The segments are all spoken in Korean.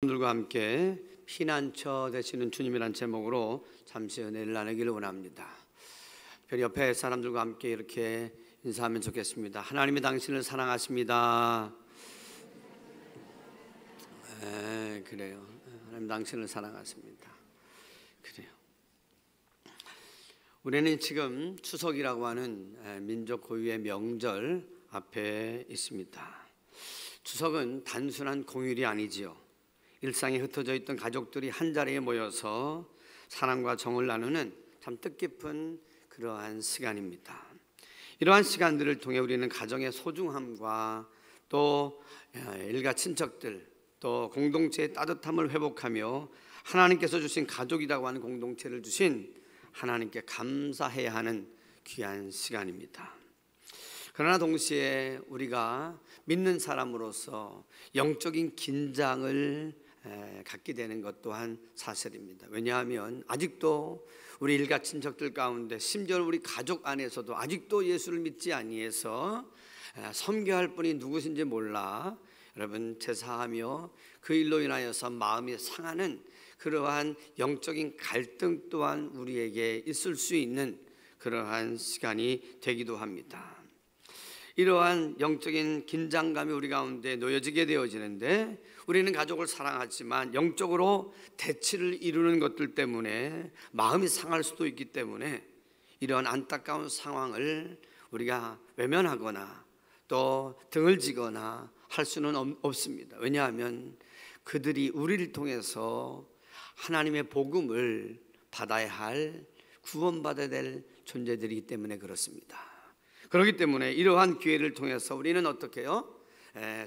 여러분들과 함께 피난처 되시는 주님이란 제목으로 잠시 은혜를 나누기를 원합니다. 특별히 옆에 사람들과 함께 이렇게 인사하면 좋겠습니다. 하나님이 당신을 사랑하십니다. 그래요. 하나님 당신을 사랑하십니다. 그래요. 우리는 지금 추석이라고 하는 민족 고유의 명절 앞에 있습니다. 추석은 단순한 공휴일이 아니지요. 일상에 흩어져 있던 가족들이 한자리에 모여서 사랑과 정을 나누는 참 뜻깊은 그러한 시간입니다. 이러한 시간들을 통해 우리는 가정의 소중함과 또 일가 친척들 또 공동체의 따뜻함을 회복하며 하나님께서 주신 가족이라고 하는 공동체를 주신 하나님께 감사해야 하는 귀한 시간입니다. 그러나 동시에 우리가 믿는 사람으로서 영적인 긴장을 갖게 되는 것 또한 사실입니다. 왜냐하면 아직도 우리 일가 친척들 가운데 심지어 우리 가족 안에서도 아직도 예수를 믿지 아니해서 섬겨할 분이 누구신지 몰라 여러분 제사하며 그 일로 인하여서 마음이 상하는 그러한 영적인 갈등 또한 우리에게 있을 수 있는 그러한 시간이 되기도 합니다. 이러한 영적인 긴장감이 우리 가운데 놓여지게 되어지는데 우리는 가족을 사랑하지만 영적으로 대치를 이루는 것들 때문에 마음이 상할 수도 있기 때문에 이러한 안타까운 상황을 우리가 외면하거나 또 등을 지거나 할 수는 없습니다. 왜냐하면 그들이 우리를 통해서 하나님의 복음을 받아야 할 구원받아야 될 존재들이기 때문에 그렇습니다. 그렇기 때문에 이러한 기회를 통해서 우리는 어떻게 해요?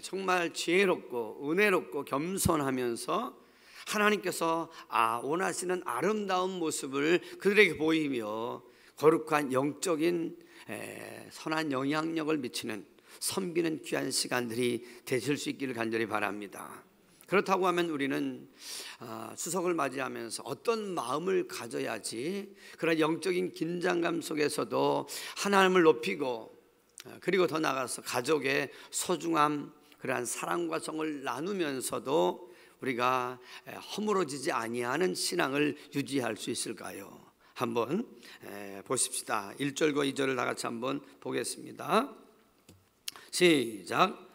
정말 지혜롭고 은혜롭고 겸손하면서 하나님께서 원하시는 아름다운 모습을 그들에게 보이며 거룩한 영적인 선한 영향력을 미치는 섬기는 귀한 시간들이 되실 수 있기를 간절히 바랍니다. 그렇다고 하면 우리는 추석을 맞이하면서 어떤 마음을 가져야지 그런 영적인 긴장감 속에서도 하나님을 높이고 그리고 더 나아가서 가족의 소중함 그러한 사랑과 정을 나누면서도 우리가 허물어지지 아니하는 신앙을 유지할 수 있을까요? 한번 보십시다. 1절과 2절을 다 같이 한번 보겠습니다. 시작.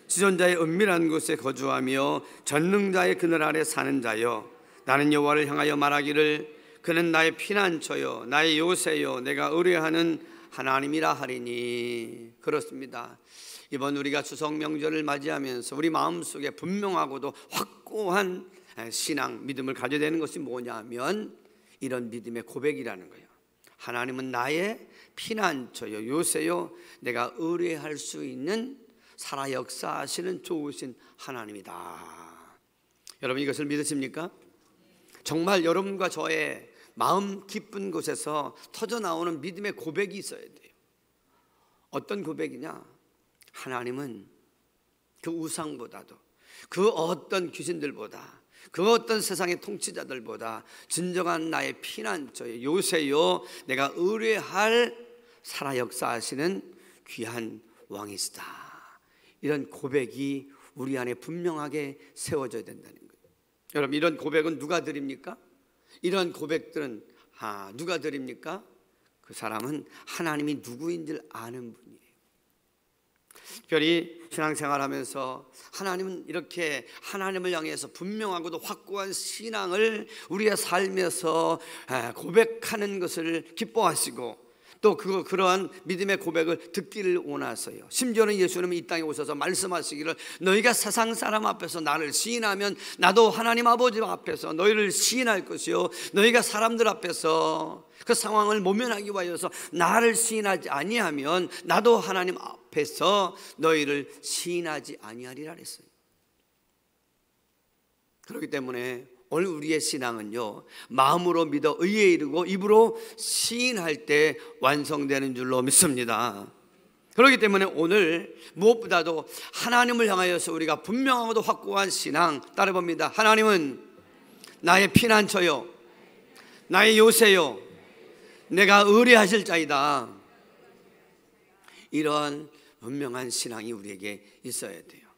지존자의 은밀한 곳에 거주하며 전능자의 그늘 아래 사는 자여 나는 여호와를 향하여 말하기를 그는 나의 피난처요 나의 요새요 내가 의뢰하는 하나님이라 하리니. 그렇습니다. 이번 우리가 추석 명절을 맞이하면서 우리 마음속에 분명하고도 확고한 신앙 믿음을 가져야 되는 것이 뭐냐면 이런 믿음의 고백이라는 거예요. 하나님은 나의 피난처요 요새요 내가 의뢰할 수 있는 살아 역사하시는 좋으신 하나님이다. 여러분 이것을 믿으십니까? 정말 여러분과 저의 마음 깊은 곳에서 터져나오는 믿음의 고백이 있어야 돼요. 어떤 고백이냐? 하나님은 그 우상보다도 그 어떤 귀신들보다 그 어떤 세상의 통치자들보다 진정한 나의 피난처요 요새요 내가 의뢰할 살아 역사하시는 귀한 왕이시다. 이런 고백이 우리 안에 분명하게 세워져야 된다는 거예요. 여러분 이런 고백은 누가 드립니까? 이런 고백들은 누가 드립니까? 그 사람은 하나님이 누구인지를 아는 분이에요. 특별히 신앙생활하면서 하나님은 이렇게 하나님을 향해서 분명하고도 확고한 신앙을 우리의 삶에서 고백하는 것을 기뻐하시고 또 그러한 믿음의 고백을 듣기를 원하세요. 심지어는 예수님은 이 땅에 오셔서 말씀하시기를 너희가 세상 사람 앞에서 나를 시인하면 나도 하나님 아버지 앞에서 너희를 시인할 것이요 너희가 사람들 앞에서 그 상황을 모면하기 위하여서 나를 시인하지 아니하면 나도 하나님 앞에서 너희를 시인하지 아니하리라 그랬어요. 그렇기 때문에 오늘 우리의 신앙은요 마음으로 믿어 의에 이르고 입으로 시인할 때 완성되는 줄로 믿습니다. 그렇기 때문에 오늘 무엇보다도 하나님을 향하여서 우리가 분명하고도 확고한 신앙 따라봅니다. 하나님은 나의 피난처요 나의 요새요 내가 의뢰하실 자이다. 이런 분명한 신앙이 우리에게 있어야 돼요.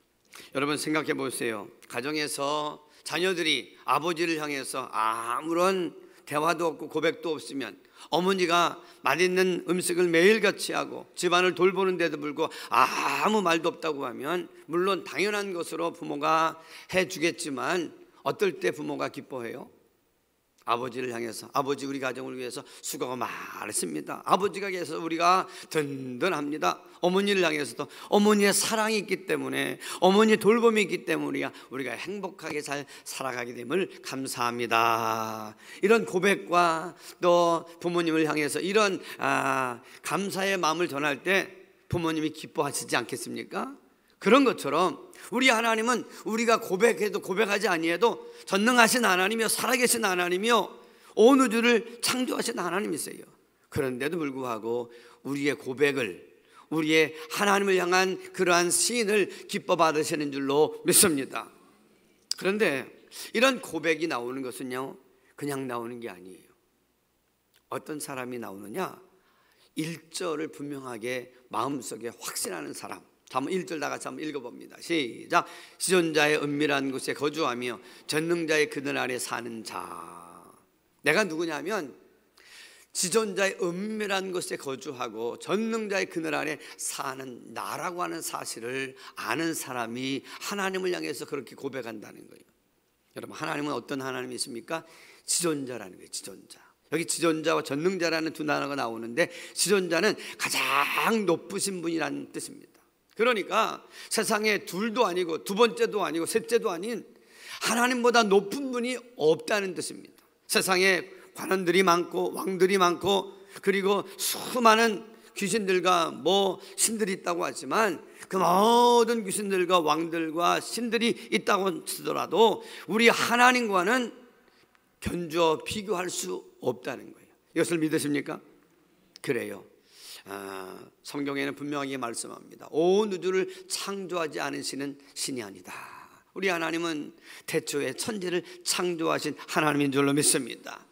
여러분 생각해 보세요. 가정에서 자녀들이 아버지를 향해서 아무런 대화도 없고 고백도 없으면, 어머니가 맛있는 음식을 매일같이 하고 집안을 돌보는데도 불구하고 아무 말도 없다고 하면, 물론 당연한 것으로 부모가 해주겠지만 어떨 때 부모가 기뻐해요? 아버지를 향해서, 아버지 우리 가정을 위해서 수고가 많습니다, 아버지가 계셔서 우리가 든든합니다. 어머니를 향해서도 어머니의 사랑이 있기 때문에, 어머니의 돌봄이 있기 때문에 우리가 행복하게 잘 살아가게 됨을 감사합니다. 이런 고백과 또 부모님을 향해서 이런 감사의 마음을 전할 때 부모님이 기뻐하시지 않겠습니까? 그런 것처럼 우리 하나님은 우리가 고백해도 고백하지 아니해도 전능하신 하나님이요, 살아계신 하나님이요, 온 우주를 창조하신 하나님이세요. 그런데도 불구하고 우리의 고백을, 우리의 하나님을 향한 그러한 시인을 기뻐 받으시는 줄로 믿습니다. 그런데 이런 고백이 나오는 것은요, 그냥 나오는 게 아니에요. 어떤 사람이 나오느냐? 1절을 분명하게 마음속에 확신하는 사람. 한번 1절 다 같이 한번 읽어봅니다. 시작. 지존자의 은밀한 곳에 거주하며 전능자의 그늘 아래 사는 자. 내가 누구냐면 지존자의 은밀한 곳에 거주하고 전능자의 그늘 아래 사는 나라고 하는 사실을 아는 사람이 하나님을 향해서 그렇게 고백한다는 거예요. 여러분, 하나님은 어떤 하나님이십니까? 지존자라는 거예요. 지존자. 여기 지존자와 전능자라는 두 단어가 나오는데, 지존자는 가장 높으신 분이라는 뜻입니다. 그러니까 세상에 둘도 아니고 두 번째도 아니고 셋째도 아닌 하나님보다 높은 분이 없다는 뜻입니다. 세상에 관원들이 많고 왕들이 많고 그리고 수많은 귀신들과 신들이 있다고 하지만, 그 모든 귀신들과 왕들과 신들이 있다고 치더라도 우리 하나님과는 견주어 비교할 수 없다는 거예요. 이것을 믿으십니까? 그래요. 성경에는 분명하게 말씀합니다. 온 우주를 창조하지 않으시는 신이 아니다. 우리 하나님은 태초에 천지를 창조하신 하나님인 줄로 믿습니다.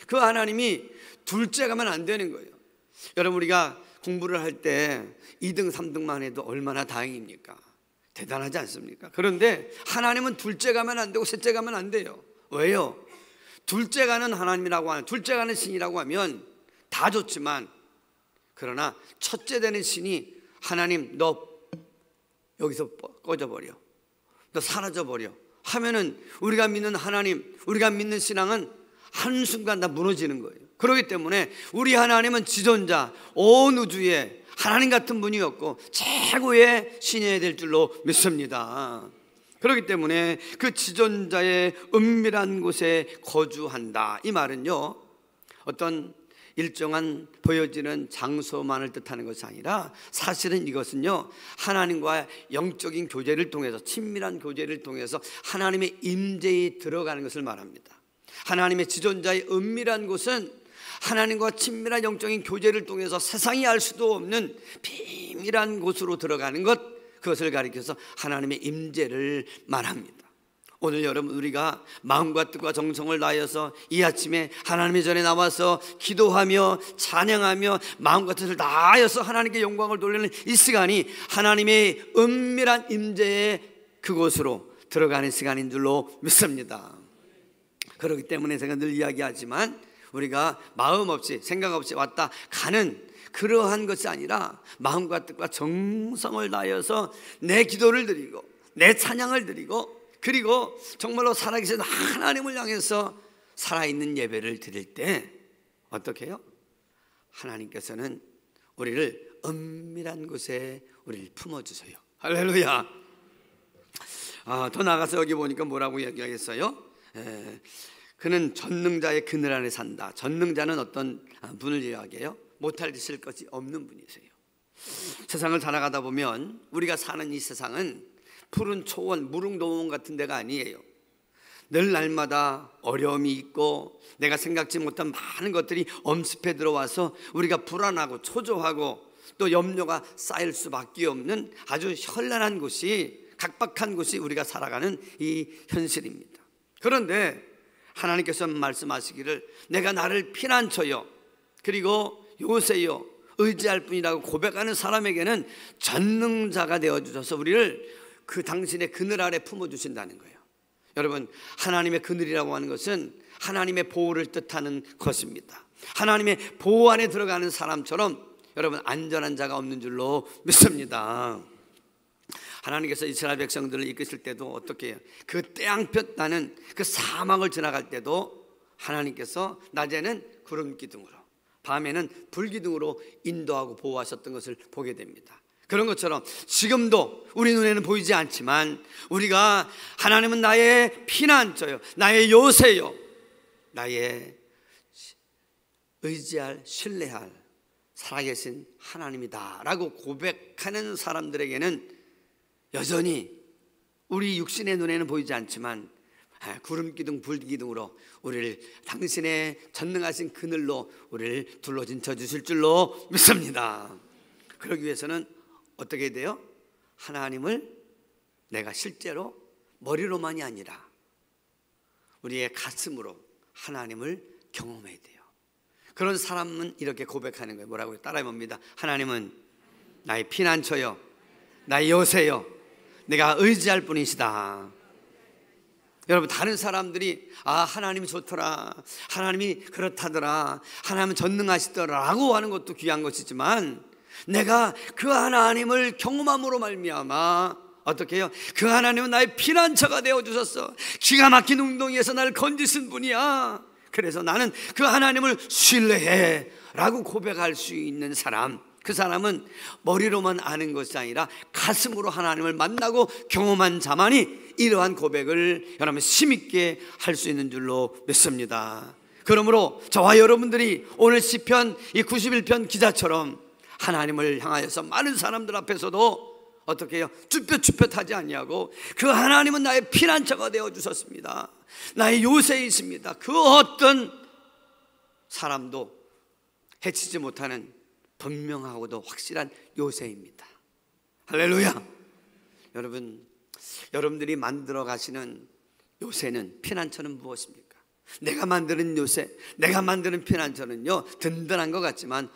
그 하나님이 둘째가면 안 되는 거예요. 여러분, 우리가 공부를 할 때 2등 3등만 해도 얼마나 다행입니까? 대단하지 않습니까? 그런데 하나님은 둘째가면 안 되고 셋째가면 안 돼요. 왜요? 둘째가는 하나님이라고 하는, 둘째가는 신이라고 하면 다 좋지만, 그러나 첫째 되는 신이 하나님 너 여기서 꺼져버려, 너 사라져버려 하면은 우리가 믿는 하나님, 우리가 믿는 신앙은 한순간 다 무너지는 거예요. 그렇기 때문에 우리 하나님은 지존자, 온 우주에 하나님 같은 분이 없고 최고의 신이어야 될 줄로 믿습니다. 그렇기 때문에 그 지존자의 은밀한 곳에 거주한다, 이 말은요, 어떤 일정한 보여지는 장소만을 뜻하는 것이 아니라, 사실은 이것은요, 하나님과 영적인 교제를 통해서, 친밀한 교제를 통해서 하나님의 임재에 들어가는 것을 말합니다. 하나님의 지존자의 은밀한 곳은 하나님과 친밀한 영적인 교제를 통해서 세상이 알 수도 없는 비밀한 곳으로 들어가는 것, 그것을 가리켜서 하나님의 임재를 말합니다. 오늘 여러분, 우리가 마음과 뜻과 정성을 다하여서 이 아침에 하나님의 전에 나와서 기도하며 찬양하며 마음과 뜻을 다하여서 하나님께 영광을 돌리는 이 시간이 하나님의 은밀한 임재의 그곳으로 들어가는 시간인 줄로 믿습니다. 그렇기 때문에 제가 늘 이야기하지만, 우리가 마음 없이 생각 없이 왔다 가는 그러한 것이 아니라 마음과 뜻과 정성을 다하여서 내 기도를 드리고 내 찬양을 드리고, 그리고 정말로 살아계신 하나님을 향해서 살아있는 예배를 드릴 때 어떻게 해요? 하나님께서는 우리를 은밀한 곳에 우리를 품어주세요. 할렐루야. 더 나가서 여기 보니까 뭐라고 이야기하겠어요? 그는 전능자의 그늘 안에 산다. 전능자는 어떤 분을 이야기해요? 못할 짓을 것이 없는 분이세요. 세상을 살아가다 보면 우리가 사는 이 세상은 푸른 초원, 무릉도원 같은 데가 아니에요. 늘 날마다 어려움이 있고 내가 생각지 못한 많은 것들이 엄습해 들어와서 우리가 불안하고 초조하고 또 염려가 쌓일 수밖에 없는 아주 현란한 곳이, 각박한 곳이 우리가 살아가는 이 현실입니다. 그런데 하나님께서 말씀하시기를 내가 나를 피난처요 그리고 요새요 의지할 뿐이라고 고백하는 사람에게는 전능자가 되어주셔서 우리를 그 당신의 그늘 아래 품어주신다는 거예요. 여러분, 하나님의 그늘이라고 하는 것은 하나님의 보호를 뜻하는 것입니다. 하나님의 보호 안에 들어가는 사람처럼 여러분 안전한 자가 없는 줄로 믿습니다. 하나님께서 이스라엘 백성들을 이끄실 때도 어떻게 해요? 그 떼양볕 나는 그 사막을 지나갈 때도 하나님께서 낮에는 구름 기둥으로, 밤에는 불 기둥으로 인도하고 보호하셨던 것을 보게 됩니다. 그런 것처럼 지금도 우리 눈에는 보이지 않지만 우리가 하나님은 나의 피난처요, 나의 요새요, 나의 의지할, 신뢰할 살아계신 하나님이다 라고 고백하는 사람들에게는 여전히 우리 육신의 눈에는 보이지 않지만 구름기둥 불기둥으로 우리를 당신의 전능하신 그늘로 우리를 둘러진쳐 주실 줄로 믿습니다. 그러기 위해서는 어떻게 돼요? 하나님을 내가 실제로 머리로만이 아니라 우리의 가슴으로 하나님을 경험해야 돼요. 그런 사람은 이렇게 고백하는 거예요. 뭐라고요? 따라해 봅니다. 하나님은 나의 피난처요, 나의 요새요, 내가 의지할 분이시다. 여러분, 다른 사람들이 하나님이 좋더라, 하나님이 그렇다더라, 하나님은 전능하시더라 라고 하는 것도 귀한 것이지만 내가 그 하나님을 경험함으로 말미암아 어떻게 해요? 그 하나님은 나의 피난처가 되어주셨어. 기가 막힌 웅덩이에서 나를 건지신 분이야. 그래서 나는 그 하나님을 신뢰해 라고 고백할 수 있는 사람, 그 사람은 머리로만 아는 것이 아니라 가슴으로 하나님을 만나고 경험한 자만이 이러한 고백을 여러분 힘있게 할 수 있는 줄로 믿습니다. 그러므로 저와 여러분들이 오늘 시편 이 91편 기자처럼 하나님을 향하여서 많은 사람들 앞에서도 어떻게 해요? 쭈뼛쭈뼛하지 아니하고 그 하나님은 나의 피난처가 되어주셨습니다, 나의 요새이십니다. 그 어떤 사람도 해치지 못하는 분명하고도 확실한 요새입니다. 할렐루야. 여러분들이 만들어 가시는 요새는, 피난처는 무엇입니까? 내가 만드는 요새, 내가 만드는 피난처는요 든든한 것 같지만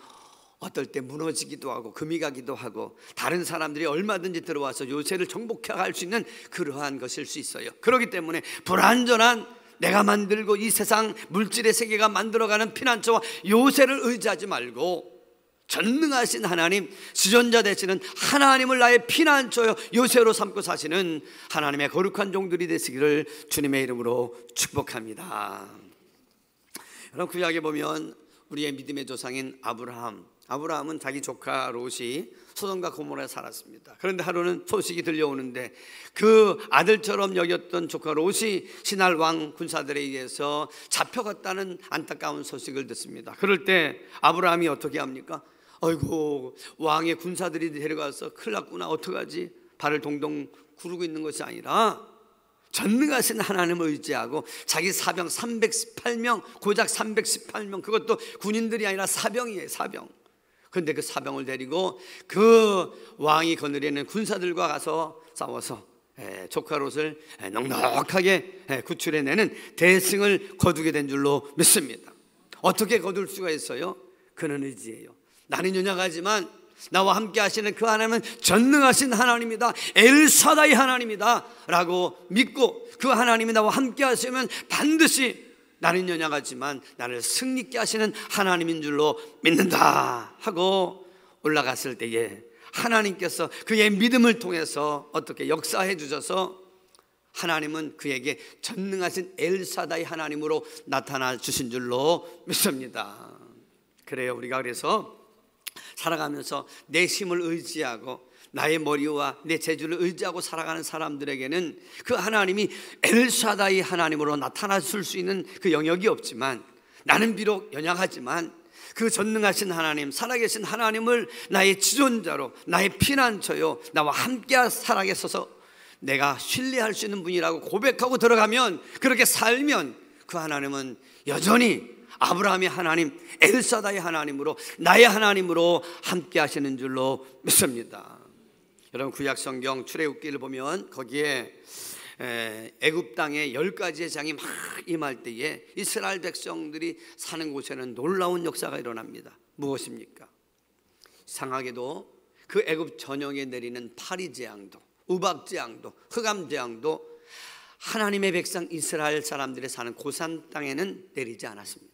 어떨 때 무너지기도 하고 금이 가기도 하고 다른 사람들이 얼마든지 들어와서 요새를 정복해 갈 수 있는 그러한 것일 수 있어요. 그렇기 때문에 불완전한 내가 만들고 이 세상 물질의 세계가 만들어가는 피난처와 요새를 의지하지 말고 전능하신 하나님, 지존자 되시는 하나님을 나의 피난처요 요새로 삼고 사시는 하나님의 거룩한 종들이 되시기를 주님의 이름으로 축복합니다. 여러분, 구약에 보면 우리의 믿음의 조상인 아브라함은 자기 조카 롯이 소돔과 고모라에 살았습니다. 그런데 하루는 소식이 들려오는데 그 아들처럼 여겼던 조카 롯이 신할 왕 군사들에 의해서 잡혀갔다는 안타까운 소식을 듣습니다. 그럴 때 아브라함이 어떻게 합니까? 아이고, 왕의 군사들이 데려가서 큰일 났구나, 어떡하지? 발을 동동 구르고 있는 것이 아니라 전능하신 하나님을 의지하고 자기 사병 318명, 고작 318명, 그것도 군인들이 아니라 사병이에요, 사병. 그런데 그 사병을 데리고 그 왕이 거느리는 군사들과 가서 싸워서 조카 롯을 넉넉하게 구출해내는 대승을 거두게 된 줄로 믿습니다. 어떻게 거둘 수가 있어요? 그는 의지해요. 나는 연약하지만 나와 함께 하시는 그 하나님은 전능하신 하나님이다, 엘사다이 하나님이다 라고 믿고 그 하나님이 나와 함께 하시면 반드시 나는 연약하지만 나를 승리케 하시는 하나님인 줄로 믿는다 하고 올라갔을 때에 하나님께서 그의 믿음을 통해서 어떻게 역사해 주셔서 하나님은 그에게 전능하신 엘사다이 하나님으로 나타나 주신 줄로 믿습니다. 그래요, 우리가 그래서 살아가면서 내 힘을 의지하고 나의 머리와 내 재주를 의지하고 살아가는 사람들에게는 그 하나님이 엘사다이 하나님으로 나타나실 수 있는 그 영역이 없지만 나는 비록 연약하지만 그 전능하신 하나님, 살아계신 하나님을 나의 지존자로, 나의 피난처요, 나와 함께 살아계셔서 내가 신뢰할 수 있는 분이라고 고백하고 들어가면, 그렇게 살면 그 하나님은 여전히 아브라함의 하나님, 엘사다의 하나님으로, 나의 하나님으로 함께 하시는 줄로 믿습니다. 여러분, 구약 성경 출애굽기를 보면 거기에 애굽 땅에 10가지의 장이 막 임할 때에 이스라엘 백성들이 사는 곳에는 놀라운 역사가 일어납니다. 무엇입니까? 이상하게도 그 애굽 전역에 내리는 파리 재앙도, 우박 재앙도, 흑암 재앙도 하나님의 백성 이스라엘 사람들이 사는 고산 땅에는 내리지 않았습니다.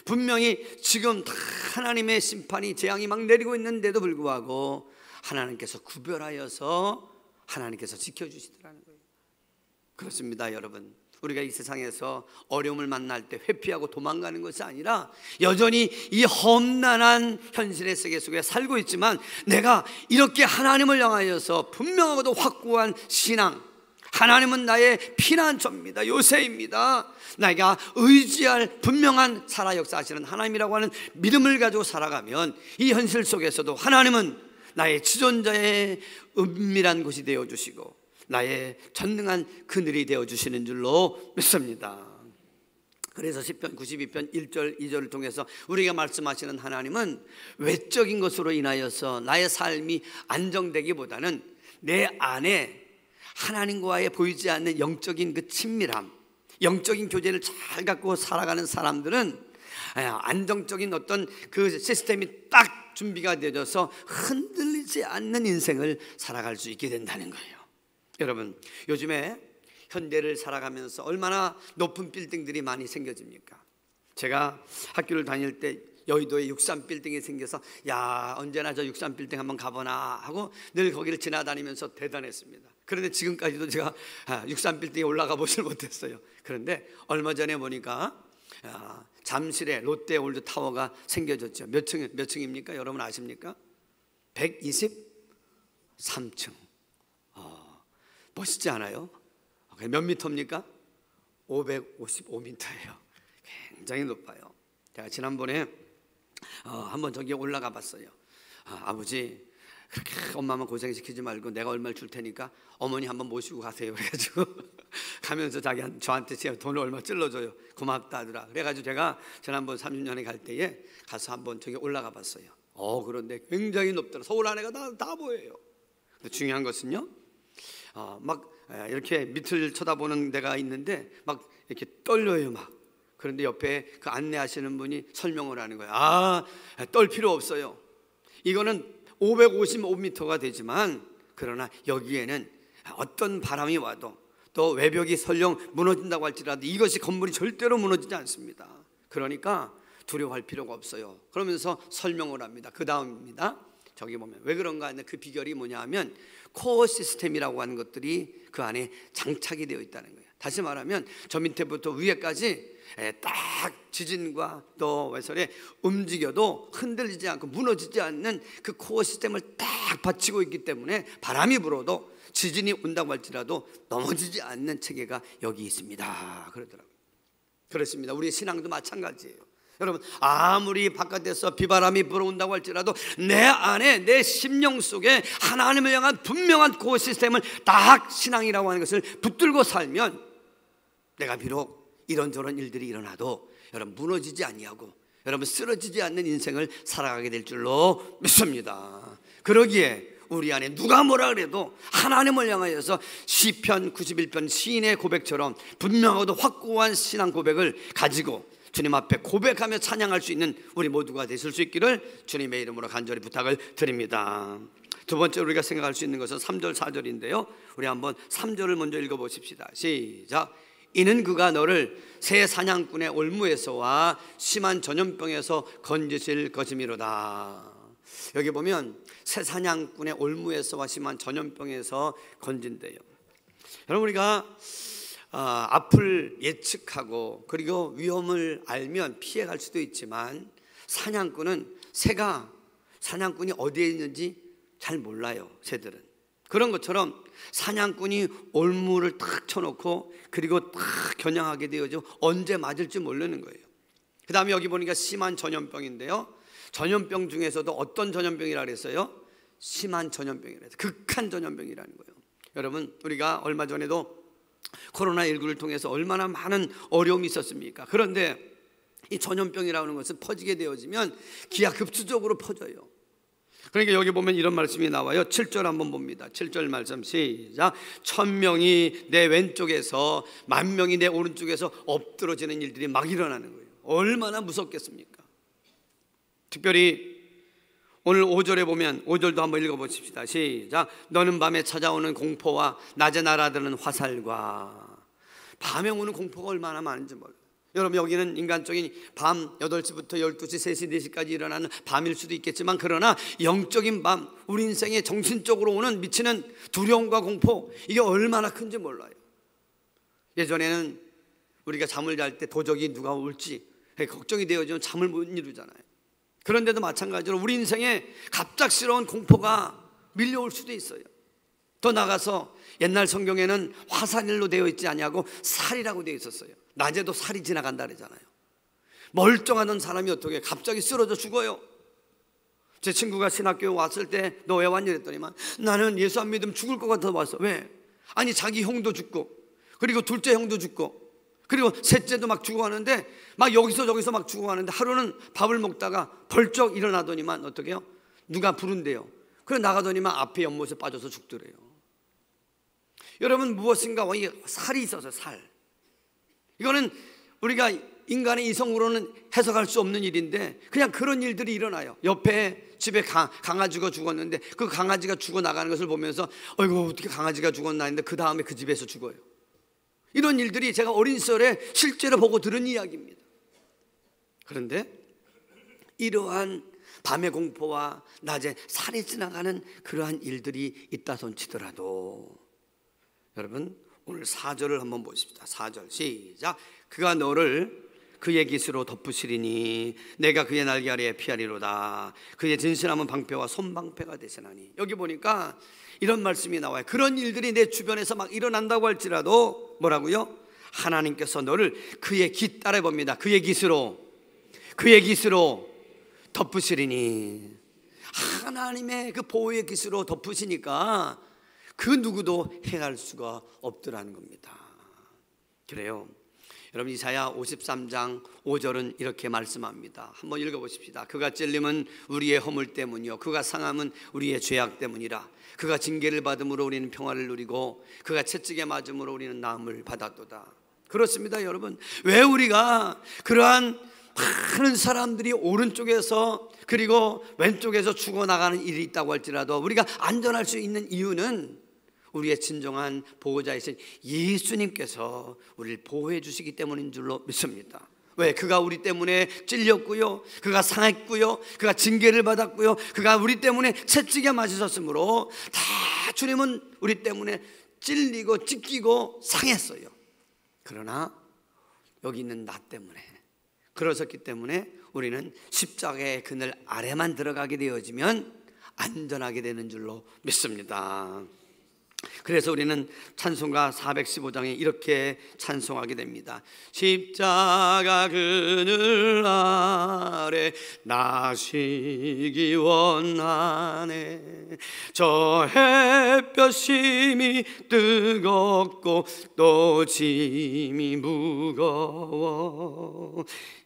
분명히 지금 다 하나님의 심판이 재앙이 막 내리고 있는데도 불구하고 하나님께서 구별하여서 하나님께서 지켜주시더라는 거예요. 그렇습니다, 여러분. 우리가 이 세상에서 어려움을 만날 때 회피하고 도망가는 것이 아니라 여전히 이 험난한 현실의 세계 속에 살고 있지만 내가 이렇게 하나님을 향하여서 분명하고도 확고한 신앙, 하나님은 나의 피난처입니다, 요새입니다, 내가 의지할 분명한 살아 역사하시는 하나님이라고 하는 믿음을 가지고 살아가면 이 현실 속에서도 하나님은 나의 지존자의 은밀한 곳이 되어주시고 나의 전능한 그늘이 되어주시는 줄로 믿습니다. 그래서 시편 92편 1절 2절을 통해서 우리가 말씀하시는 하나님은 외적인 것으로 인하여서 나의 삶이 안정되기보다는 내 안에 하나님과의 보이지 않는 영적인 그 친밀함, 영적인 교제를 잘 갖고 살아가는 사람들은 안정적인 어떤 그 시스템이 딱 준비가 되어져서 흔들리지 않는 인생을 살아갈 수 있게 된다는 거예요. 여러분, 요즘에 현대를 살아가면서 얼마나 높은 빌딩들이 많이 생겨집니까? 제가 학교를 다닐 때 여의도에 63빌딩이 생겨서 야, 언제나 저 63빌딩 한번 가보나 하고 늘 거기를 지나다니면서 대단했습니다. 그런데 지금까지도 제가 63빌딩에 올라가 보질 못했어요. 그런데 얼마 전에 보니까 잠실에 롯데 올드 타워가 생겨졌죠. 몇 층입니까? 여러분 아십니까? 123층. 멋있지 않아요? 몇 미터입니까? 555m예요. 굉장히 높아요. 제가 지난번에 한번 저기 올라가 봤어요. 아버지, 그렇게 엄마만 고생시키지 말고 내가 얼마를 줄 테니까 어머니 한번 모시고 가세요. 그래가지고 가면서 저한테 제가 돈을 얼마 찔러줘요. 고맙다 하더라. 그래가지고 제가 지난번 30년에 갈 때에 가서 한번 저기 올라가 봤어요. 그런데 굉장히 높더라. 서울 안에가 다 보여요. 근데 중요한 것은요, 막 이렇게 밑을 쳐다보는 데가 있는데 막 이렇게 떨려요, 막. 그런데 옆에 그 안내하시는 분이 설명을 하는 거예요. 떨 필요 없어요. 이거는 555m가 되지만 그러나 여기에는 어떤 바람이 와도 또 외벽이 설령 무너진다고 할지라도 이것이 건물이 절대로 무너지지 않습니다. 그러니까 두려워할 필요가 없어요. 그러면서 설명을 합니다. 그 다음입니다. 저기 보면 왜 그런가 하는 그 비결이 뭐냐 하면 코어 시스템이라고 하는 것들이 그 안에 장착이 되어 있다는 거예요. 다시 말하면 저 밑에부터 위에까지 딱 지진과 또 외설에 움직여도 흔들리지 않고 무너지지 않는 그 코어 시스템을 딱 받치고 있기 때문에 바람이 불어도 지진이 온다고 할지라도 넘어지지 않는 체계가 여기 있습니다. 그러더라고요. 그렇습니다. 우리 신앙도 마찬가지예요. 여러분, 아무리 바깥에서 비바람이 불어온다고 할지라도 내 안에 내 심령 속에 하나님을 향한 분명한 그 시스템을 딱 신앙이라고 하는 것을 붙들고 살면 내가 비록 이런저런 일들이 일어나도 여러분 무너지지 아니하고 여러분 쓰러지지 않는 인생을 살아가게 될 줄로 믿습니다. 그러기에 우리 안에 누가 뭐라 그래도 하나님을 향하여서 시편 91편 시인의 고백처럼 분명하고도 확고한 신앙 고백을 가지고 주님 앞에 고백하며 찬양할 수 있는 우리 모두가 되실 수 있기를 주님의 이름으로 간절히 부탁을 드립니다. 두 번째로 우리가 생각할 수 있는 것은 3절 4절인데요 우리 한번 3절을 먼저 읽어보십시다. 시작. 이는 그가 너를 새 사냥꾼의 올무에서와 심한 전염병에서 건지실 것이미로다. 여기 보면 새 사냥꾼의 올무에서와 심한 전염병에서 건진대요. 여러분, 우리가 앞을 예측하고 그리고 위험을 알면 피해갈 수도 있지만 사냥꾼은 새가 사냥꾼이 어디에 있는지 잘 몰라요. 새들은. 그런 것처럼 사냥꾼이 올무를 탁 쳐놓고 그리고 탁 겨냥하게 되어져 언제 맞을지 모르는 거예요. 그 다음에 여기 보니까 심한 전염병인데요 전염병 중에서도 어떤 전염병이라 그랬어요? 심한 전염병이라 해서 극한 전염병이라는 거예요. 여러분, 우리가 얼마 전에도 코로나19를 통해서 얼마나 많은 어려움이 있었습니까? 그런데 이 전염병이라는 것은 퍼지게 되어지면 기하급수적으로 퍼져요. 그러니까 여기 보면 이런 말씀이 나와요. 7절 한번 봅니다. 7절 말씀 시작. 1000명이 내 왼쪽에서 10,000명이 내 오른쪽에서 엎드러지는 일들이 막 일어나는 거예요. 얼마나 무섭겠습니까? 특별히 오늘 5절에 보면 5절도 한번 읽어보십시다. 시작. 너는 밤에 찾아오는 공포와 낮에 날아드는 화살과 밤에 오는 공포가 얼마나 많은지 몰라요. 여러분, 여기는 인간적인 밤 8시부터 12시, 3시, 4시까지 일어나는 밤일 수도 있겠지만, 그러나 영적인 밤, 우리 인생에 정신적으로 오는 미치는 두려움과 공포, 이게 얼마나 큰지 몰라요. 예전에는 우리가 잠을 잘 때 도적이 누가 올지 걱정이 되어지면 잠을 못 이루잖아요. 그런데도 마찬가지로 우리 인생에 갑작스러운 공포가 밀려올 수도 있어요. 더 나가서 옛날 성경에는 화살일로 되어 있지 아니하고 살이라고 되어 있었어요. 낮에도 살이 지나간다 그러잖아요. 멀쩡하던 사람이 어떻게 갑자기 쓰러져 죽어요. 제 친구가 신학교에 왔을 때 너 왜 왔니 그랬더니만 나는 예수 안 믿으면 죽을 것 같아서 왔어. 왜? 아니 자기 형도 죽고, 그리고 둘째 형도 죽고, 그리고 셋째도 막 죽어가는데, 막 여기서 저기서 막 죽어가는데, 하루는 밥을 먹다가 벌쩍 일어나더니만 어떻게 해요? 누가 부른대요. 그래 나가더니만 앞에 연못에 빠져서 죽더래요. 여러분, 무엇인가 살이 있어서 살, 이거는 우리가 인간의 이성으로는 해석할 수 없는 일인데 그냥 그런 일들이 일어나요. 옆에 집에 강아지가 죽었는데 그 강아지가 죽어나가는 것을 보면서 어이구 어떻게 강아지가 죽었나 했는데 그 다음에 그 집에서 죽어요. 이런 일들이 제가 어린 시절에 실제로 보고 들은 이야기입니다. 그런데 이러한 밤의 공포와 낮에 살이 지나가는 그러한 일들이 있다 손치더라도, 여러분 오늘 4절을 한번 보십시다. 4절 시작. 그가 너를 그의 깃으로 덮으시리니 내가 그의 날개 아래에 피하리로다. 그의 진실함은 방패와 손방패가 되시나니. 여기 보니까 이런 말씀이 나와요. 그런 일들이 내 주변에서 막 일어난다고 할지라도 뭐라고요? 하나님께서 너를 그의 깃, 따라 봅니다. 그의 깃으로 덮으시리니. 하나님의 그 보호의 깃으로 덮으시니까 그 누구도 행할 수가 없더라는 겁니다. 그래요. 여러분, 이사야 53장 5절은 이렇게 말씀합니다. 한번 읽어보십시다. 그가 찔림은 우리의 허물 때문이요 그가 상함은 우리의 죄악 때문이라. 그가 징계를 받음으로 우리는 평화를 누리고 그가 채찍에 맞음으로 우리는 나음을 받았도다. 그렇습니다, 여러분. 왜 우리가 그러한 많은 사람들이 오른쪽에서 그리고 왼쪽에서 죽어나가는 일이 있다고 할지라도 우리가 안전할 수 있는 이유는 우리의 진정한 보호자이신 예수님께서 우리를 보호해 주시기 때문인 줄로 믿습니다. 왜? 그가 우리 때문에 찔렸고요, 그가 상했고요, 그가 징계를 받았고요, 그가 우리 때문에 채찍에 맞으셨으므로 다 주님은 우리 때문에 찔리고 찢기고 상했어요. 그러나 여기 있는 나 때문에, 그러셨기 때문에 우리는 십자가의 그늘 아래만 들어가게 되어지면 안전하게 되는 줄로 믿습니다. 그래서 우리는 찬송가 415장에 이렇게 찬송하게 됩니다. 십자가 그늘 아래 나시기 원하네. 저 햇볕 심히 뜨겁고 또 짐이 무거워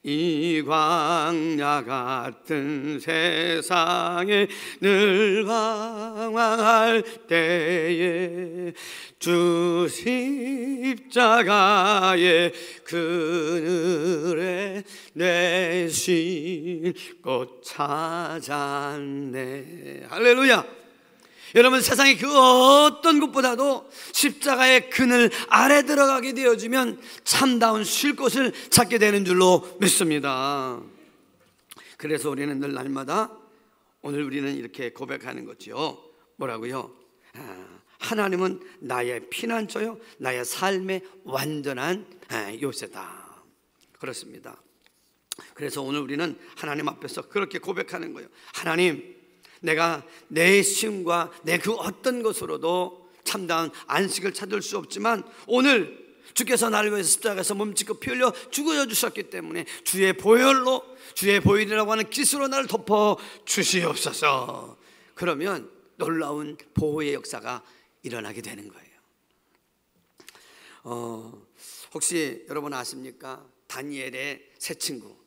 이 광야 같은 세상에 늘 방황할 때에 주 십자가의 그늘에 내 쉴 곳 찾았네. 할렐루야. 여러분, 세상의 그 어떤 것보다도 십자가의 그늘 아래 들어가게 되어지면 참다운 쉴 곳을 찾게 되는 줄로 믿습니다. 그래서 우리는 늘 날마다 오늘 우리는 이렇게 고백하는 거죠. 뭐라고요? 하나님은 나의 피난처요 나의 삶의 완전한 요새다. 그렇습니다. 그래서 오늘 우리는 하나님 앞에서 그렇게 고백하는 거예요. 하나님, 내가 내 힘과 내 그 어떤 것으로도 참다운 안식을 찾을 수 없지만 오늘 주께서 나를 위해서 십자가에서 몸짓고 피 흘려 죽어 주셨기 때문에 주의 보혈로, 주의 보혈이라고 하는 깃으로 나를 덮어 주시옵소서. 그러면 놀라운 보호의 역사가 일어나게 되는 거예요. 혹시 여러분 아십니까? 다니엘의 세 친구,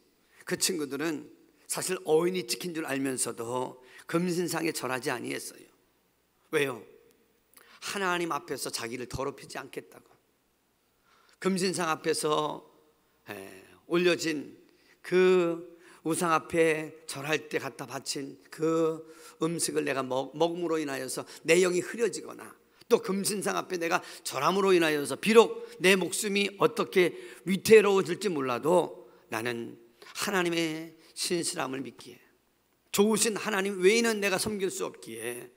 그 친구들은 사실 어인이 찍힌 줄 알면서도 금신상에 절하지 아니했어요. 왜요? 하나님 앞에서 자기를 더럽히지 않겠다고. 금신상 앞에서 올려진 그 우상 앞에 절할 때 갖다 바친 그 음식을 내가 먹음으로 인하여서 내 영이 흐려지거나 또 금신상 앞에 내가 절함으로 인하여서 비록 내 목숨이 어떻게 위태로워질지 몰라도 나는 하나님의 신실함을 믿기에, 좋으신 하나님 외에는 내가 섬길 수 없기에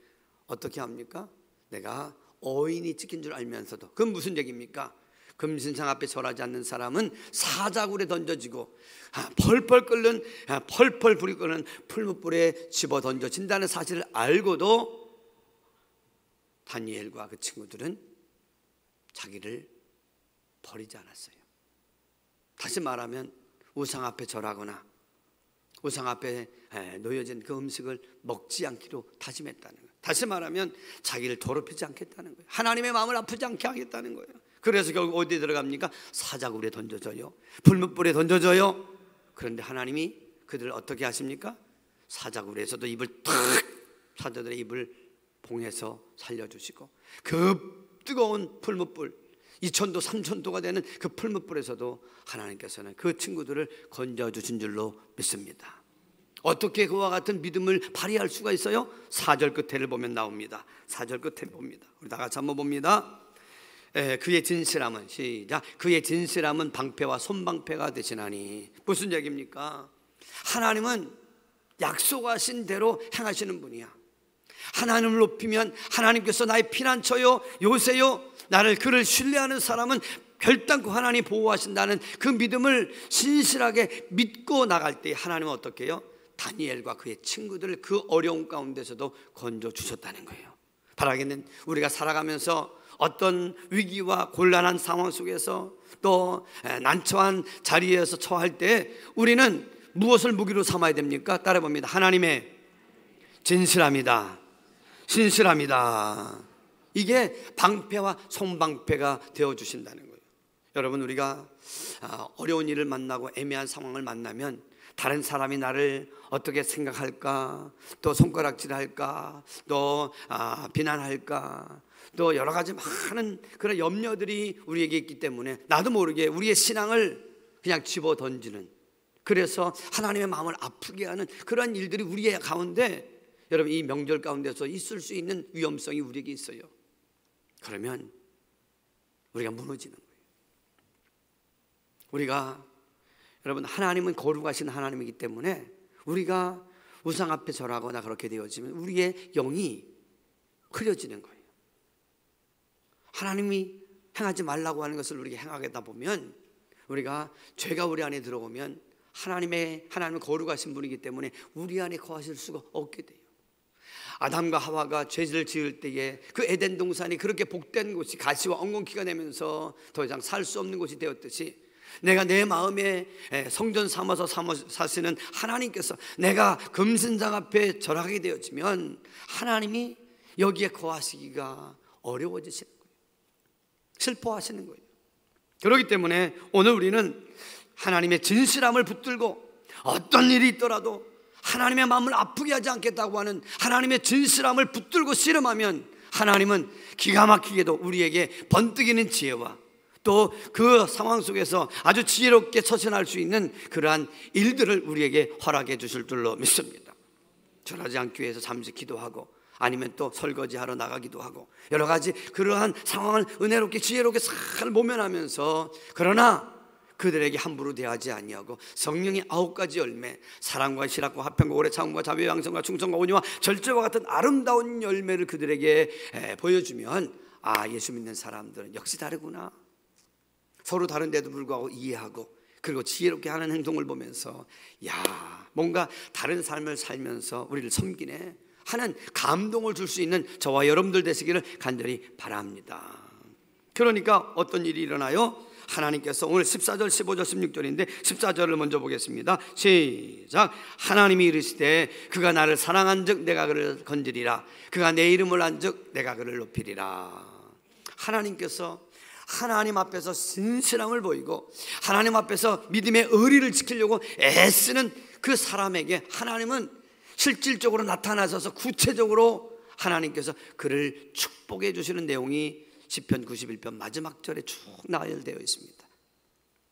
어떻게 합니까? 내가 어인이 찍힌 줄 알면서도. 그건 무슨 얘기입니까? 금신상 앞에 절하지 않는 사람은 사자굴에 던져지고 펄펄 불이 끓는 풀무불에 집어 던져진다는 사실을 알고도 다니엘과 그 친구들은 자기를 버리지 않았어요. 다시 말하면 우상 앞에 절하거나 우상 앞에 놓여진 그 음식을 먹지 않기로 다짐했다는 거예요. 다시 말하면 자기를 더럽히지 않겠다는 거예요. 하나님의 마음을 아프지 않게 하겠다는 거예요. 그래서 결국 어디에 들어갑니까? 사자굴에 던져져요. 불뭇불에 던져져요. 그런데 하나님이 그들을 어떻게 하십니까? 사자굴에서도 입을 탁, 사자들의 입을 봉해서 살려주시고, 그 뜨거운 풀뭇불 2000도 3000도가 되는 그 풀뭇불에서도 하나님께서는 그 친구들을 건져주신 줄로 믿습니다. 어떻게 그와 같은 믿음을 발휘할 수가 있어요? 4절 끝에를 보면 나옵니다. 4절 끝에 봅니다. 우리 다 같이 한번 봅니다. 그의 진실함은, 시작, 그의 진실함은 방패와 손방패가 되시나니. 무슨 얘기입니까? 하나님은 약속하신 대로 행하시는 분이야. 하나님을 높이면 하나님께서 나의 피난처요 요새요, 나를 그를 신뢰하는 사람은 결단코 하나님 보호하신다는 그 믿음을 신실하게 믿고 나갈 때 하나님은 어떻게 해요? 다니엘과 그의 친구들을 그 어려운 가운데서도 건져주셨다는 거예요. 바라기는 우리가 살아가면서 어떤 위기와 곤란한 상황 속에서 또 난처한 자리에서 처할 때 우리는 무엇을 무기로 삼아야 됩니까? 따라봅니다. 하나님의 진실함이다, 신실함이다. 이게 방패와 손방패가 되어주신다는 거예요. 여러분, 우리가 어려운 일을 만나고 애매한 상황을 만나면 다른 사람이 나를 어떻게 생각할까, 또 손가락질할까, 또 비난할까, 또 여러 가지 많은 그런 염려들이 우리에게 있기 때문에 나도 모르게 우리의 신앙을 그냥 집어 던지는, 그래서 하나님의 마음을 아프게 하는 그런 일들이 우리의 가운데, 여러분, 이 명절 가운데서 있을 수 있는 위험성이 우리에게 있어요. 그러면 우리가 무너지는 거예요. 우리가, 여러분, 하나님은 거룩하신 하나님이기 때문에 우리가 우상 앞에 절하거나 그렇게 되어지면 우리의 영이 흐려지는 거예요. 하나님이 행하지 말라고 하는 것을 우리가 행하겠다 보면, 우리가 죄가 우리 안에 들어오면 하나님은 거룩하신 분이기 때문에 우리 안에 거하실 수가 없게 돼요. 아담과 하와가 죄를 지을 때에 그 에덴 동산이 그렇게 복된 곳이 가시와 엉겅퀴가 되면서 더 이상 살 수 없는 곳이 되었듯이, 내가 내 마음에 성전 삼아서 사시는 하나님께서 내가 금신상 앞에 절하게 되어지면 하나님이 여기에 거하시기가 어려워지시는 거예요. 슬퍼하시는 거예요. 그렇기 때문에 오늘 우리는 하나님의 진실함을 붙들고 어떤 일이 있더라도 하나님의 마음을 아프게 하지 않겠다고 하는 하나님의 진실함을 붙들고 씨름하면 하나님은 기가 막히게도 우리에게 번뜩이는 지혜와 또 그 상황 속에서 아주 지혜롭게 처신할 수 있는 그러한 일들을 우리에게 허락해 주실 줄로 믿습니다. 절하지 않기 위해서 잠시 기도하고, 아니면 또 설거지하러 나가기도 하고, 여러 가지 그러한 상황을 은혜롭게 지혜롭게 잘 모면하면서, 그러나 그들에게 함부로 대하지 아니하고 성령의 9가지 열매, 사랑과 실학과 화평과 오래 참음과 자비와 양성과 충성과 온유와 절제와 같은 아름다운 열매를 그들에게 보여주면, 아, 예수 믿는 사람들은 역시 다르구나, 서로 다른데도 불구하고 이해하고 그리고 지혜롭게 하는 행동을 보면서, 야, 뭔가 다른 삶을 살면서 우리를 섬기네 하는 감동을 줄 수 있는 저와 여러분들 되시기를 간절히 바랍니다. 그러니까 어떤 일이 일어나요? 하나님께서 오늘 14절, 15절, 16절인데 14절을 먼저 보겠습니다. 시작. 하나님이 이르시되 그가 나를 사랑한즉 내가 그를 건지리라. 그가 내 이름을 안즉 내가 그를 높이리라. 하나님께서 하나님 앞에서 신실함을 보이고 하나님 앞에서 믿음의 의리를 지키려고 애쓰는 그 사람에게 하나님은 실질적으로 나타나셔서 구체적으로 하나님께서 그를 축복해 주시는 내용이 시편 91편 마지막 절에 쭉 나열되어 있습니다.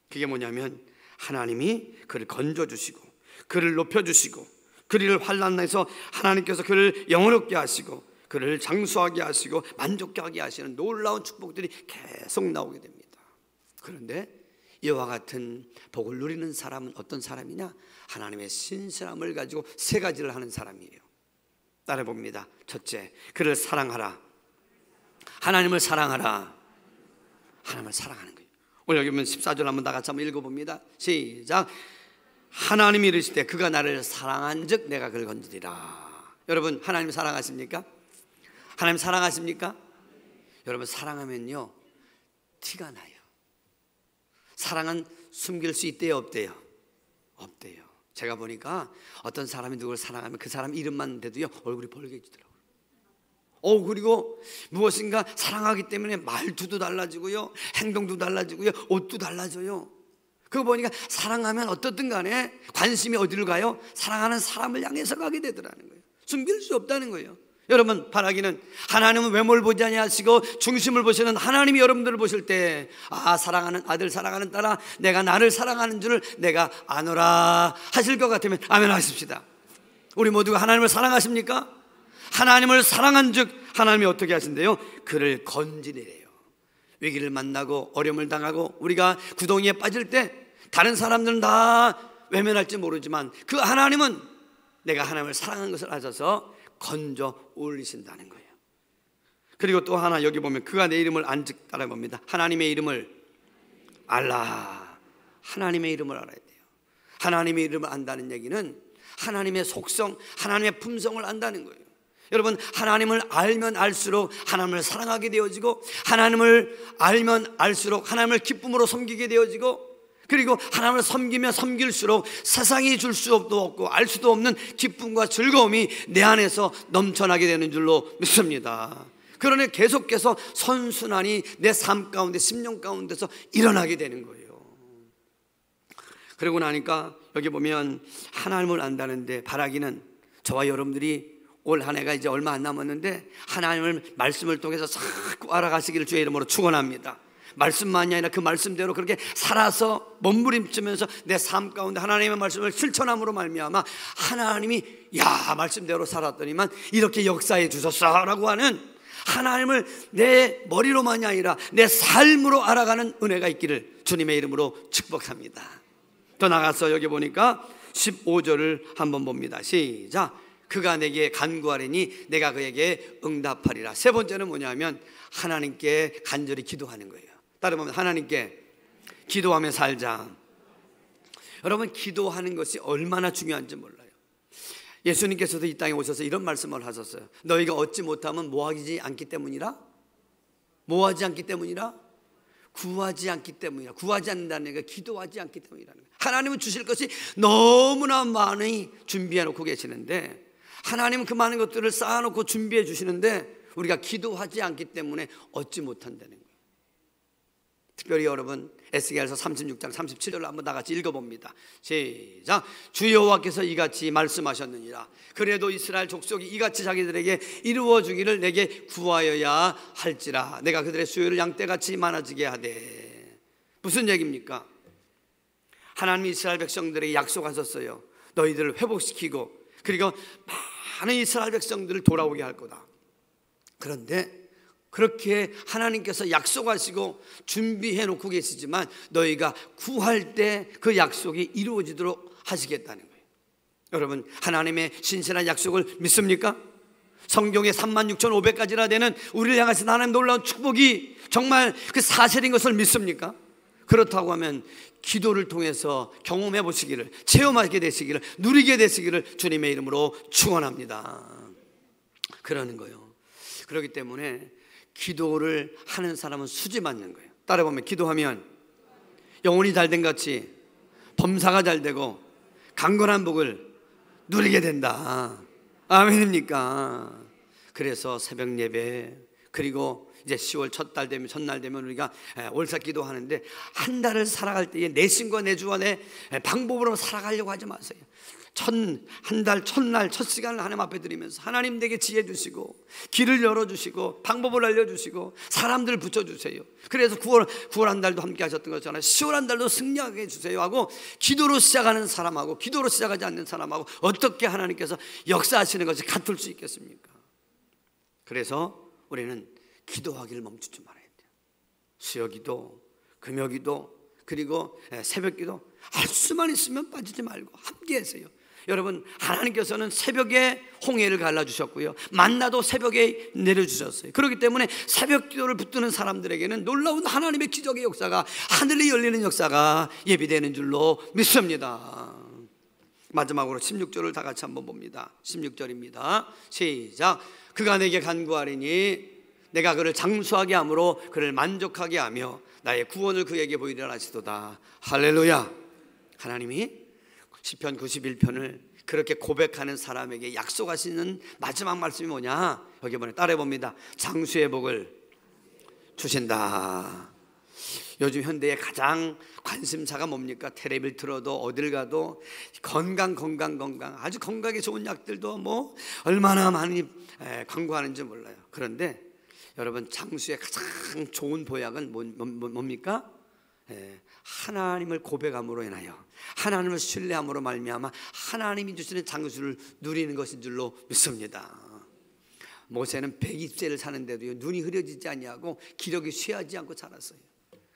그게 뭐냐면 하나님이 그를 건져주시고 그를 높여주시고 그를 환난에서 하나님께서 그를 영원롭게 하시고 그를 장수하게 하시고 만족하게 하시는 놀라운 축복들이 계속 나오게 됩니다. 그런데 이와 같은 복을 누리는 사람은 어떤 사람이냐? 하나님의 신실함을 가지고 세 가지를 하는 사람이에요. 따라 봅니다. 첫째, 그를 사랑하라. 하나님을 사랑하라. 하나님을 사랑하는 거예요. 오늘 여기 보면 14절 한번 다 같이 한번 읽어봅니다. 시작. 하나님이 이르시되 그가 나를 사랑한 즉 내가 그를 건지리라. 여러분, 하나님 사랑하십니까? 하나님 사랑하십니까? 여러분, 사랑하면요 티가 나요. 사랑은 숨길 수 있대요, 없대요? 없대요. 제가 보니까 어떤 사람이 누구를 사랑하면 그 사람 이름만 대도요 얼굴이 벌개지더라고요. 그리고 무엇인가 사랑하기 때문에 말투도 달라지고요, 행동도 달라지고요, 옷도 달라져요. 그거 보니까 사랑하면 어떻든 간에 관심이 어디를 가요? 사랑하는 사람을 향해서 가게 되더라는 거예요. 숨길 수 없다는 거예요. 여러분, 바라기는 하나님은 외모를 보지 아니하시고 중심을 보시는 하나님이 여러분들을 보실 때, 사랑하는 아들, 사랑하는 딸아, 내가 나를 사랑하는 줄을 내가 아노라 하실 것 같으면 아멘 하십시다. 우리 모두가 하나님을 사랑하십니까? 하나님을 사랑한 즉 하나님이 어떻게 하신대요? 그를 건지리래요. 위기를 만나고 어려움을 당하고 우리가 구덩이에 빠질 때 다른 사람들은 다 외면할지 모르지만 그 하나님은 내가 하나님을 사랑한 것을 아셔서 건져 올리신다는 거예요. 그리고 또 하나 여기 보면 그가 내 이름을 안즉 따라 봅니다. 하나님의 이름을 알라. 하나님의 이름을 알아야 돼요. 하나님의 이름을 안다는 얘기는 하나님의 속성, 하나님의 품성을 안다는 거예요. 여러분, 하나님을 알면 알수록 하나님을 사랑하게 되어지고, 하나님을 알면 알수록 하나님을 기쁨으로 섬기게 되어지고, 그리고 하나님을 섬기면 섬길수록 세상이 줄 수도 없고 알 수도 없는 기쁨과 즐거움이 내 안에서 넘쳐나게 되는 줄로 믿습니다. 그러니 계속해서 선순환이 내 삶 가운데, 심령 가운데서 일어나게 되는 거예요. 그러고 나니까 여기 보면 하나님을 안다는데, 바라기는 저와 여러분들이 올 한 해가 이제 얼마 안 남았는데 하나님을 말씀을 통해서 자꾸 알아가시기를 주의 이름으로 축원합니다. 말씀만이 아니라 그 말씀대로 그렇게 살아서 몸부림치면서 내 삶 가운데 하나님의 말씀을 실천함으로 말미암아 하나님이 말씀대로 살았더니만 이렇게 역사해 주셨어라고 하는 하나님을 내 머리로만이 아니라 내 삶으로 알아가는 은혜가 있기를 주님의 이름으로 축복합니다. 더 나가서 여기 보니까 15절을 한번 봅니다. 시작. 그가 내게 간구하리니 내가 그에게 응답하리라. 세 번째는 뭐냐면 하나님께 간절히 기도하는 거예요. 따라 보면 하나님께 기도하며 살자. 여러분, 기도하는 것이 얼마나 중요한지 몰라요. 예수님께서도 이 땅에 오셔서 이런 말씀을 하셨어요. 너희가 얻지 못하면 뭐하지 않기 때문이라? 뭐하지 않기 때문이라? 구하지 않기 때문이라. 구하지 않는다는 얘기가 기도하지 않기 때문이라는 거예요. 하나님은 주실 것이 너무나 많이 준비해 놓고 계시는데, 하나님은 그 많은 것들을 쌓아놓고 준비해 주시는데 우리가 기도하지 않기 때문에 얻지 못한다는 거예요. 특별히 여러분, 에스겔서 36장 37절을 한번 다 같이 읽어봅니다. 시작. 주 여호와께서 이같이 말씀하셨느니라. 그래도 이스라엘 족속이 이같이 자기들에게 이루어주기를 내게 구하여야 할지라. 내가 그들의 수요를 양떼같이 많아지게 하되. 무슨 얘기입니까? 하나님이 이스라엘 백성들에게 약속하셨어요. 너희들을 회복시키고 그리고 많은 이스라엘 백성들을 돌아오게 할 거다. 그런데 그렇게 하나님께서 약속하시고 준비해 놓고 계시지만 너희가 구할 때 그 약속이 이루어지도록 하시겠다는 거예요. 여러분, 하나님의 신실한 약속을 믿습니까? 성경에 36,500가지나 되는 우리를 향해서 하나님 놀라운 축복이 정말 그 사실인 것을 믿습니까? 그렇다고 하면 기도를 통해서 경험해 보시기를, 체험하게 되시기를, 누리게 되시기를 주님의 이름으로 축원합니다. 그러는 거예요. 그렇기 때문에 기도를 하는 사람은 수지 맞는 거예요. 따라 보면 기도하면 영혼이 잘된 같이 범사가 잘 되고 강건한 복을 누리게 된다. 아멘입니까? 그래서 새벽 예배, 그리고 이제 10월 첫날 되면, 첫날 되면 우리가 올사 기도하는데, 한 달을 살아갈 때에 내 신과 내 주와 내 방법으로 살아가려고 하지 마세요. 한 달 첫날 첫 시간을 하나님 앞에 드리면서 하나님 내게 지혜 주시고 길을 열어주시고 방법을 알려주시고 사람들 붙여주세요. 그래서 9월 한 달도 함께 하셨던 것처럼 10월 한 달도 승리하게 해주세요 하고, 기도로 시작하는 사람하고 기도로 시작하지 않는 사람하고 어떻게 하나님께서 역사하시는 것이 같을 수 있겠습니까? 그래서 우리는 기도하기를 멈추지 말아야 돼요. 수요기도, 금요기도, 그리고 새벽기도 할 수만 있으면 빠지지 말고 함께 하세요. 여러분, 하나님께서는 새벽에 홍해를 갈라주셨고요, 만나도 새벽에 내려주셨어요. 그렇기 때문에 새벽 기도를 붙드는 사람들에게는 놀라운 하나님의 기적의 역사가, 하늘이 열리는 역사가 예비되는 줄로 믿습니다. 마지막으로 16절을 다 같이 한번 봅니다. 16절입니다. 시작. 그가 내게 간구하리니 내가 그를 장수하게 함으로 그를 만족하게 하며 나의 구원을 그에게 보이리라 하시도다. 할렐루야. 하나님이 시편 91편을 그렇게 고백하는 사람에게 약속하시는 마지막 말씀이 뭐냐? 여기 보내 따라해 봅니다. 장수의 복을 주신다. 요즘 현대의 가장 관심사가 뭡니까? 텔레비를 틀어도 어딜 가도 건강 아주 건강에 좋은 약들도 뭐 얼마나 많이 광고하는지 몰라요. 그런데 여러분, 장수의 가장 좋은 보약은 뭡니까? 하나님을 고백함으로 인하여, 하나님을 신뢰함으로 말미암아 하나님이 주시는 장수를 누리는 것인 줄로 믿습니다. 모세는 120세를 사는데도 눈이 흐려지지 아니하고 기력이 쇠하지 않고 자랐어요.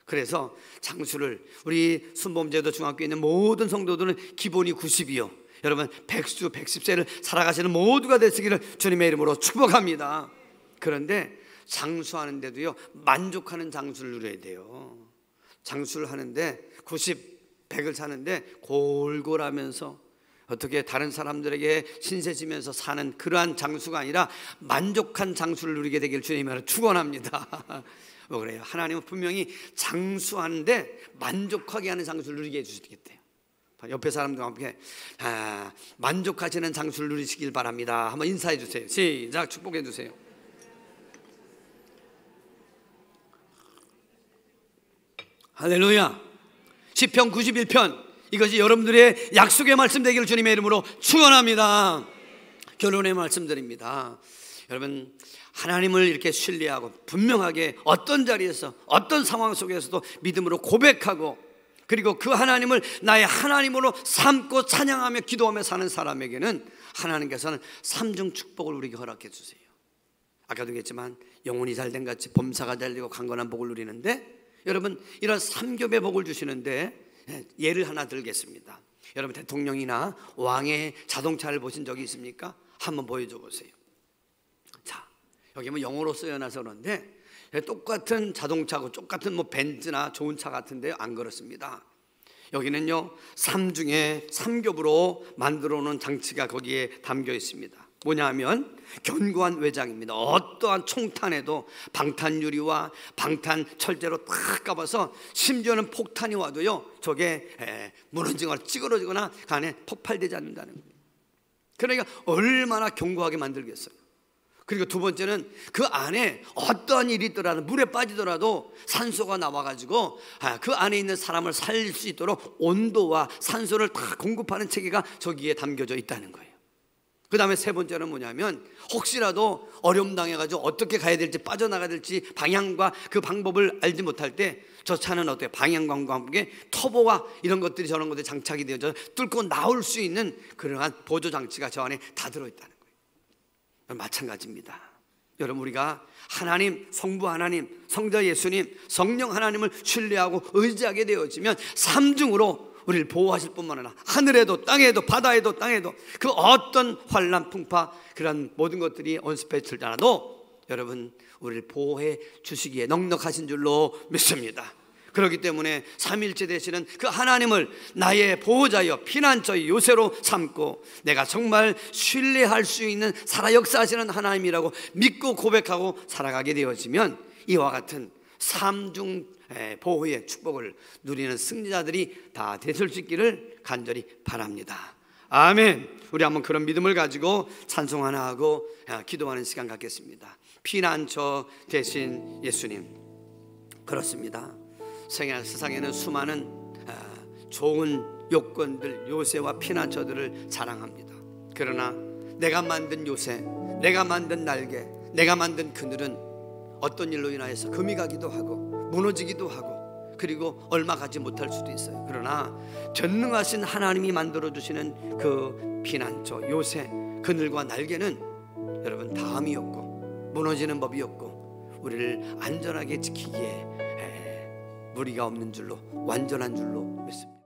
그래서 장수를, 우리 순범제도 중학교에 있는 모든 성도들은 기본이 90이요, 여러분 100수 110세를 살아가시는 모두가 되시기를 주님의 이름으로 축복합니다. 그런데 장수하는 데도요, 만족하는 장수를 누려야 돼요. 장수를 하는데 90, 100을 사는데 골골하면서 어떻게 다른 사람들에게 신세지면서 사는 그러한 장수가 아니라 만족한 장수를 누리게 되기를 주님으로 축원합니다. 뭐 그래요? 하나님은 분명히 장수하는데 만족하게 하는 장수를 누리게 해주시겠대요. 옆에 사람들과 함께 만족하시는 장수를 누리시길 바랍니다. 한번 인사해 주세요. 시작. 축복해 주세요. 할렐루야. 시편 91편, 이것이 여러분들의 약속의 말씀 되기를 주님의 이름으로 축원합니다. 결론의 말씀드립니다. 여러분, 하나님을 이렇게 신뢰하고 분명하게 어떤 자리에서 어떤 상황 속에서도 믿음으로 고백하고, 그리고 그 하나님을 나의 하나님으로 삼고 찬양하며 기도하며 사는 사람에게는 하나님께서는 삼중 축복을 우리에게 허락해 주세요. 아까도 얘기했지만 영혼이 잘된 같이 범사가 잘되고 강건한 복을 누리는데, 여러분 이런 삼겹의 복을 주시는데 예를 하나 들겠습니다. 여러분 대통령이나 왕의 자동차를 보신 적이 있습니까? 한번 보여줘 보세요. 자, 여기 뭐 영어로 쓰여놔서 그런데 똑같은 자동차고 똑같은 뭐 벤츠나 좋은 차 같은데 안 그렇습니다. 여기는요, 삼중의 삼겹으로 만들어 놓은 장치가 거기에 담겨 있습니다. 뭐냐 하면 견고한 외장입니다. 어떠한 총탄에도 방탄유리와 방탄 철제로 탁 감아서, 심지어는 폭탄이 와도요, 저게 무너지거나 찌그러지거나 간에 폭발되지 않는다는 거예요. 그러니까 얼마나 견고하게 만들겠어요. 그리고 두 번째는 그 안에 어떠한 일이 있더라도, 물에 빠지더라도 산소가 나와가지고 그 안에 있는 사람을 살릴 수 있도록 온도와 산소를 다 공급하는 체계가 저기에 담겨져 있다는 거예요. 그 다음에 세 번째는 뭐냐면, 혹시라도 어려움 당해가지고 어떻게 가야 될지, 빠져나가야 될지 방향과 그 방법을 알지 못할 때 저 차는 어떻게 방향광과 함께 터보와 이런 것들이, 저런 것들이 장착이 되어져 뚫고 나올 수 있는 그러한 보조 장치가 저 안에 다 들어있다는 거예요. 마찬가지입니다. 여러분, 우리가 하나님, 성부 하나님, 성자 예수님, 성령 하나님을 신뢰하고 의지하게 되어지면 삼중으로 우리를 보호하실 뿐만 아니라 하늘에도 땅에도 바다에도 땅에도 그 어떤 환난 풍파, 그런 모든 것들이 온스페치를 않아도 여러분 우리를 보호해 주시기에 넉넉하신 줄로 믿습니다. 그렇기 때문에 삼일째 되시는 그 하나님을 나의 보호자여 피난처의 요새로 삼고, 내가 정말 신뢰할 수 있는 살아 역사하시는 하나님이라고 믿고 고백하고 살아가게 되어지면 이와 같은 삼중 보호의 축복을 누리는 승리자들이 다 되실 수 있기를 간절히 바랍니다. 아멘. 우리 한번 그런 믿음을 가지고 찬송 하나 하고 기도하는 시간 갖겠습니다. 피난처 되신 예수님, 그렇습니다. 세상에는 수많은 좋은 요건들, 요새와 피난처들을 자랑합니다. 그러나 내가 만든 요새, 내가 만든 날개, 내가 만든 그늘은 어떤 일로 인하여서 금이 가기도 하고 무너지기도 하고, 그리고 얼마 가지 못할 수도 있어요. 그러나 전능하신 하나님이 만들어주시는 그 피난처, 요새, 그늘과 날개는 여러분 다음이 없고 무너지는 법이 없고 우리를 안전하게 지키기에 무리가 없는 줄로, 완전한 줄로 믿습니다.